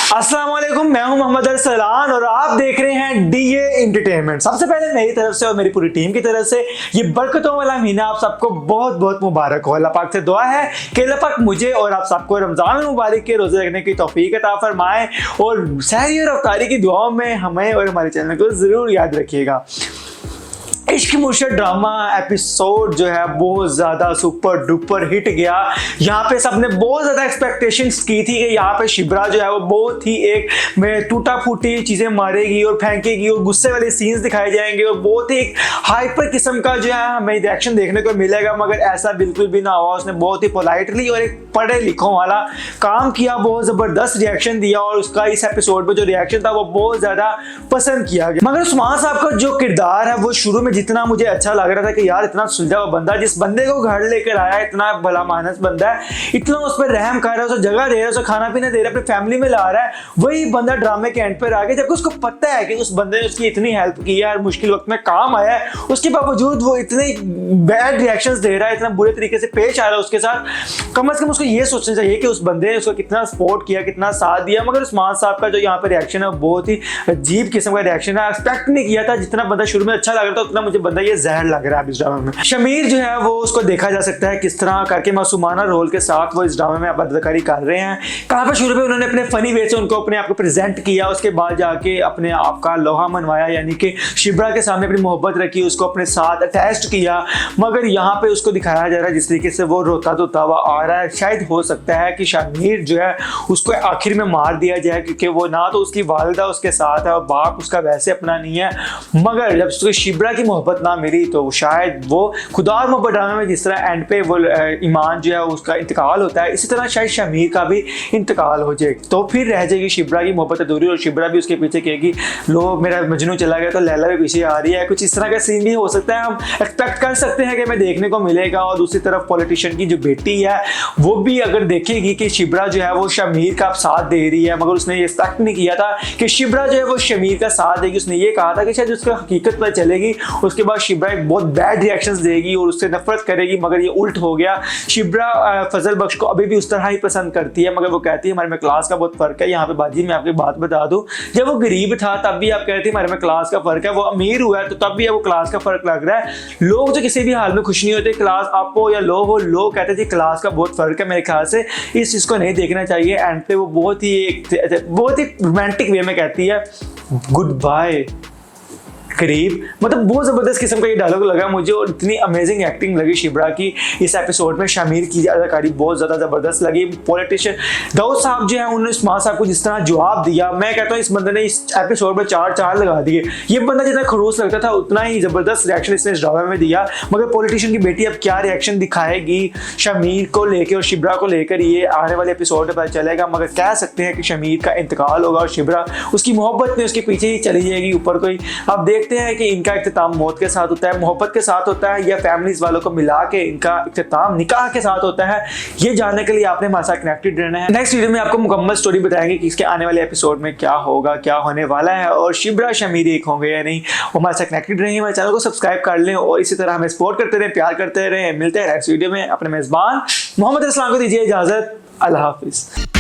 अस्सलाम वालेकुम, मैं हूं मोहम्मद अरसलान और आप देख रहे हैं डीए एंटरटेनमेंट। सबसे पहले मेरी तरफ से और मेरी पूरी टीम की तरफ से ये बरकतों वाला महीना आप सबको बहुत बहुत मुबारक हो। अल्लाह पाक से दुआ है कि अल्लाह पाक मुझे और आप सबको रमजान मुबारक के रोजे रखने की तौफीक अता फरमाए और सहरी और अफ्तारी की दुआओं में हमें और हमारे चैनल को जरूर याद रखिएगा। इश्क मुर्शिद ड्रामा एपिसोड जो है बहुत ज़्यादा सुपर डुपर हिट गया। यहाँ पे सबने बहुत ज़्यादा एक्सपेक्टेशंस की थी कि यहाँ पे शिब्रा जो है वो बहुत ही एक में टूटा फूटी चीज़ें मारेगी और फेंकेगी और गुस्से वाले सीन्स दिखाए जाएंगे और बहुत ही हाइपर किस्म का जो है हमें रिएक्शन देखने को मिलेगा, मगर ऐसा बिल्कुल भी ना हुआ। उसने बहुत ही पोलाइटली और एक पढ़े लिखों वाला काम किया, बहुत ज़बरदस्त रिएक्शन दिया और उसका इस एपिसोड में जो रिएक्शन था वो बहुत ज़्यादा पसंद किया गया। मगर उस्मान साहब का जो किरदार है वो शुरू में जितना मुझे अच्छा लग रहा था कि यार इतना सुलझा हुआ बंदा, जिस बंदे को घर लेकर आया, इतना भला मानस बंदा है, इतना उस पर रहम कर रहा है, उसे जगह दे रहा है, उसे खाना पीना दे रहा है, अपनी फैमिली में ला रहा है, वही बंदा ड्रामे के एंड पर आ गया जबकि उसको पता है कि उस बंदे ने उसकी इतनी हेल्प की है, मुश्किल वक्त में काम आया है, उसके बावजूद वो इतने बैड रिएक्शंस दे रहा है, इतना बुरे तरीके से पेश आ रहा है उसके साथ। कम से कम उसको ये सोचना चाहिए कि उस बंदे ने उसको कितना सपोर्ट किया, कितना साथ दिया। मगर उस्मान साहब का जो यहाँ पर रिएक्शन है बहुत ही अजीब किस्म का रिएक्शन है। एक्सपेक्ट नहीं किया था, जितना बंदा शुरू में अच्छा लग रहा था उतना मुझे बंदा ये जहर लग रहा है इस ड्रामे में। शमीर जो है वो उसको देखा जा सकता है किस तरह करके मासूमाना रोल के साथ वो इस ड्रामे में अदाकारी कर रहे हैं। कहाँ पर शुरू में उन्होंने अपने फनी वे से उनको अपने आप को प्रेजेंट किया, उसके बाद जाके अपने आप का लोहा मनवाया, यानी कि शिब्रा के सामने अपनी मोहब्बत रखी, उसको अपने साथ अटैच किया। मगर यहाँ पे उसको दिखाया जा रहा है जिस तरीके से वो रोता धोता हुआ आ रहा है। शायद हो सकता है कि शमीर जो है उसको आखिर में मार दिया जाए, क्योंकि वो ना तो उसकी वालिदा उसके साथ है और बाप उसका वैसे अपना नहीं है। मगर जब उसको शिब्रा की मोहब्बत ना मिली तो शायद वो खुदा और मोहब्बत ड्रामे में जिस तरह एंड पे वो ईमान जो है उसका इंतकाल होता है, इसी तरह शायद शमीर का भी इंतकाल हो जाए, तो फिर रह जाएगी शिब्रा की मोहब्बत अधूरी और शिब्रा भी उसके पीछे कहेगी लो मेरा मजनू चला गया तो लैला भी पीछे आ रही है। कुछ इस तरह का सीन भी हो सकता है, हम एक्सपेक्ट कर सकते हैं कि हमें देखने को मिलेगा। और दूसरी तरफ पॉलिटिशियन की जो बेटी है वो भी अगर देखेगी कि शिब्रा जो है वो शमीर का साथ दे रही है, मगर उसने ये एक्सपेक्ट नहीं किया था कि शिब्रा जो है वो शमीर का साथ देगी। उसने ये कहा था कि शायद उसका हकीकत पता चलेगी, उसके बाद शिब्रा एक बहुत बैड रिएक्शंस देगी और उससे नफरत करेगी, मगर ये उल्ट हो गया। शिब्रा फजल बख्श को अभी भी उस तरह ही पसंद करती है, मगर वो कहती है हमारे में क्लास का बहुत फर्क है। यहाँ पे बाजी मैं आपकी बात बता दूं, जब वो गरीब था तब भी आप कहती हमारे में क्लास का फर्क है, वो अमीर हुआ है तो तब भी वो क्लास का फर्क लग रहा है। लोग जो किसी भी हाल में खुश नहीं होते, क्लास अप हो या लो हो, लोग कहते थे क्लास का बहुत फर्क है। मेरे ख्याल से इस चीज को नहीं देखना चाहिए। एंड पे वो बहुत ही रोमांटिक वे में कहती है गुड बाय करीब, मतलब बहुत ज़बरदस्त किस्म का ये डायलॉग लगा मुझे और इतनी अमेजिंग एक्टिंग लगी शिब्रा की इस एपिसोड में। शमीर की अदाकारी बहुत ज़्यादा ज़बरदस्त लगी। पॉलिटिशियन दाऊद साहब जो है उन्होंने उस्मान साहब को जिस तरह जवाब दिया, मैं कहता हूँ इस बंदे ने इस एपिसोड में 4 लगा दिए। ये बंदा जितना खड़ूस लगता था उतना ही ज़बरदस्त रिएक्शन इसने इस ड्रामे में दिया। मगर पॉलिटिशियन की बेटी अब क्या रिएक्शन दिखाएगी शमीर को लेकर और शिब्रा को लेकर, ये आने वाले एपिसोड में पता चलेगा। मगर कह सकते हैं कि शमीर का इंतकाल होगा और शिब्रा उसकी मोहब्बत में उसके पीछे ही चली जाएगी ऊपर कोई। अब देखते हैं कि इनका इख्तिताम मौत के साथ होता है, मोहब्बत के साथ होता है, या फैमिलीज वालों को मिला के इनका इख्तिताम निकाह के साथ होता है। ये जानने के लिए आपने हमारे साथ कनेक्टेड रहना है। नेक्स्ट वीडियो में आपको मुकम्मल स्टोरी बताएंगे कि इसके आने वाले एपिसोड में क्या होगा, क्या होने वाला है और शिब्रा शमीर एक होंगे या नहीं। वो हमारे साथ कनेक्टेड रहें, हमारे चैनल को सब्सक्राइब कर लें और इसी तरह हमें सपोर्ट करते रहें, प्यार करते रहें। मिलते हैं नेक्स्ट वीडियो में। अपने मेजबान मोहम्मद अरसलान को दीजिए इजाजत। अल्लाह हाफिज।